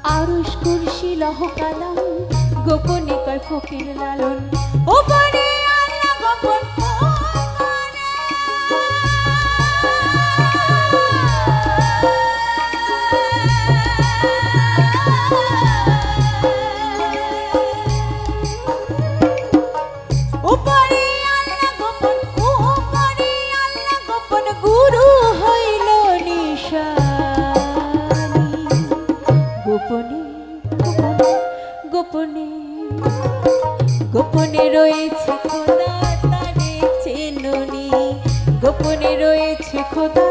আরশ কুরসি লহ কালাম গোপনে কয় ফকির লালন ও পারে আল্লাহ গোপন ও পারে আল্লাহ গোপন ও পারে আল্লাহ গোপন গুরু হইল নিশানি গোপনে গোপনে গোপনে রয়েছে খোদা তারে চেননি গোপনে রয়েছে খোদা